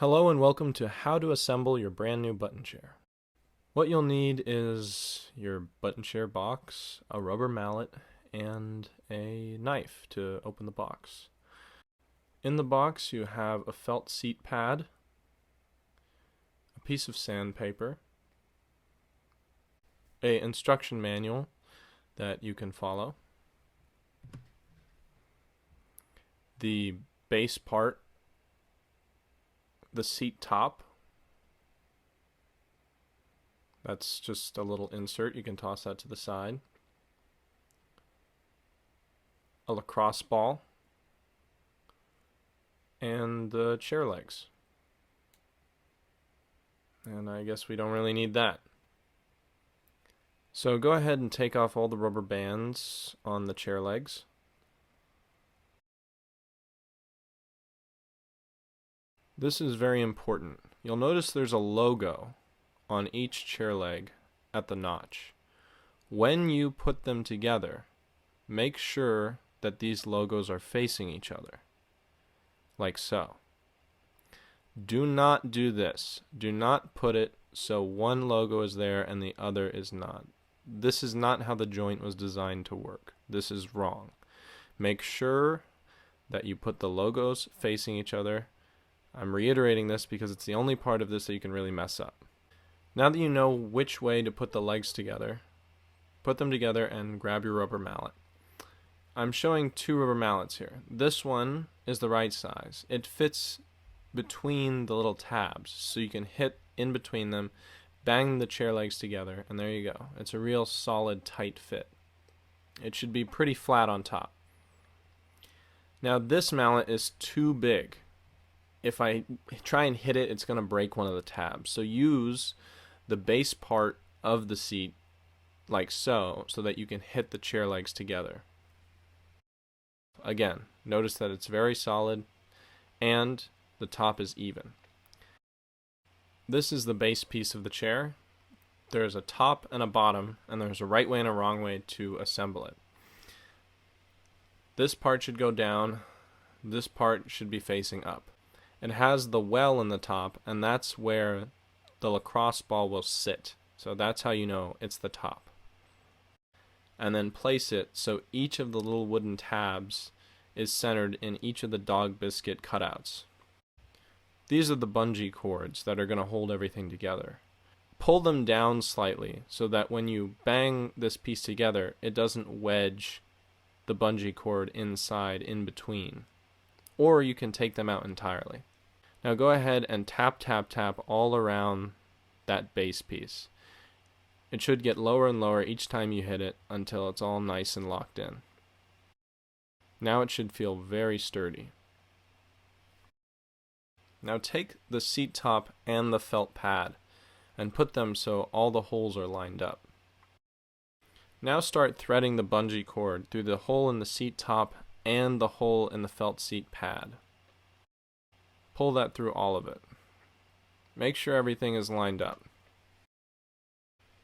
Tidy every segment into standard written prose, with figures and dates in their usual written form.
Hello and welcome to how to assemble your brand new button chair. What you'll need is your button chair box, a rubber mallet, and a knife to open the box. In the box you have a felt seat pad, a piece of sandpaper, an instruction manual that you can follow, the base part, the seat top. That's just a little insert, you can toss that to the side. A lacrosse ball, and the chair legs. And I guess we don't really need that. So go ahead and take off all the rubber bands on the chair legs. This is very important. You'll notice there's a logo on each chair leg at the notch. When you put them together, make sure that these logos are facing each other, like so. Do not do this. Do not put it so one logo is there and the other is not. This is not how the joint was designed to work. This is wrong. Make sure that you put the logos facing each other. I'm reiterating this because it's the only part of this that you can really mess up. Now that you know which way to put the legs together, put them together and grab your rubber mallet. I'm showing two rubber mallets here. This one is the right size. It fits between the little tabs, so you can hit in between them, bang the chair legs together, and there you go. It's a real solid, tight fit. It should be pretty flat on top. Now this mallet is too big. If I try and hit it, it's going to break one of the tabs. So use the base part of the seat like so that you can hit the chair legs together. Again, notice that it's very solid and the top is even. This is the base piece of the chair. There's a top and a bottom, and there's a right way and a wrong way to assemble it. This part should go down. This part should be facing up. It has the well in the top, and that's where the lacrosse ball will sit. So that's how you know it's the top. And then place it so each of the little wooden tabs is centered in each of the dog biscuit cutouts. These are the bungee cords that are going to hold everything together. Pull them down slightly so that when you bang this piece together, it doesn't wedge the bungee cord inside in between. Or you can take them out entirely. Now go ahead and tap, tap, tap all around that base piece. It should get lower and lower each time you hit it until it's all nice and locked in. Now it should feel very sturdy. Now take the seat top and the felt pad and put them so all the holes are lined up. Now start threading the bungee cord through the hole in the seat top and the hole in the felt seat pad. Pull that through all of it. Make sure everything is lined up.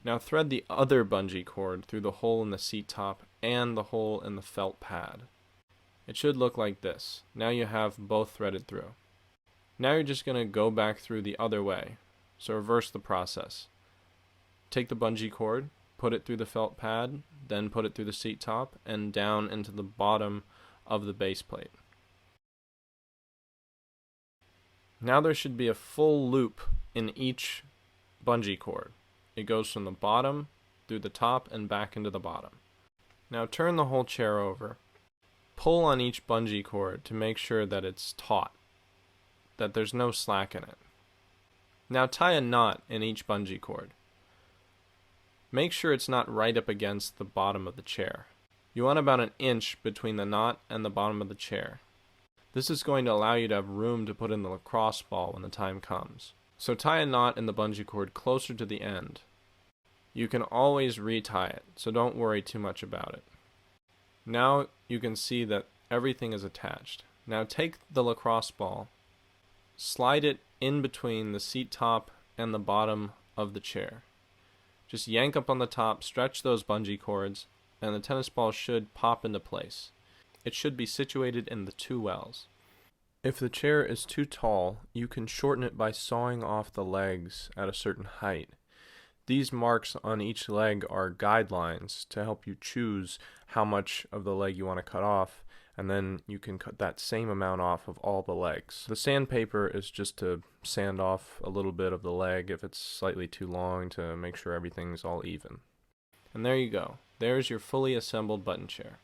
Now thread the other bungee cord through the hole in the seat top and the hole in the felt pad. It should look like this. Now you have both threaded through. Now you're just going to go back through the other way. So reverse the process. Take the bungee cord, put it through the felt pad, then put it through the seat top and down into the bottom of the base plate. Now there should be a full loop in each bungee cord. It goes from the bottom through the top and back into the bottom. Now turn the whole chair over. Pull on each bungee cord to make sure that it's taut, that there's no slack in it. Now tie a knot in each bungee cord. Make sure it's not right up against the bottom of the chair. You want about an inch between the knot and the bottom of the chair. This is going to allow you to have room to put in the lacrosse ball when the time comes. So tie a knot in the bungee cord closer to the end. You can always retie it, so don't worry too much about it. Now you can see that everything is attached. Now take the lacrosse ball, slide it in between the seat top and the bottom of the chair. Just yank up on the top, stretch those bungee cords, and the tennis ball should pop into place. It should be situated in the two wells. If the chair is too tall, you can shorten it by sawing off the legs at a certain height. These marks on each leg are guidelines to help you choose how much of the leg you want to cut off, and then you can cut that same amount off of all the legs. The sandpaper is just to sand off a little bit of the leg if it's slightly too long to make sure everything's all even. And there you go. There's your fully assembled button chair.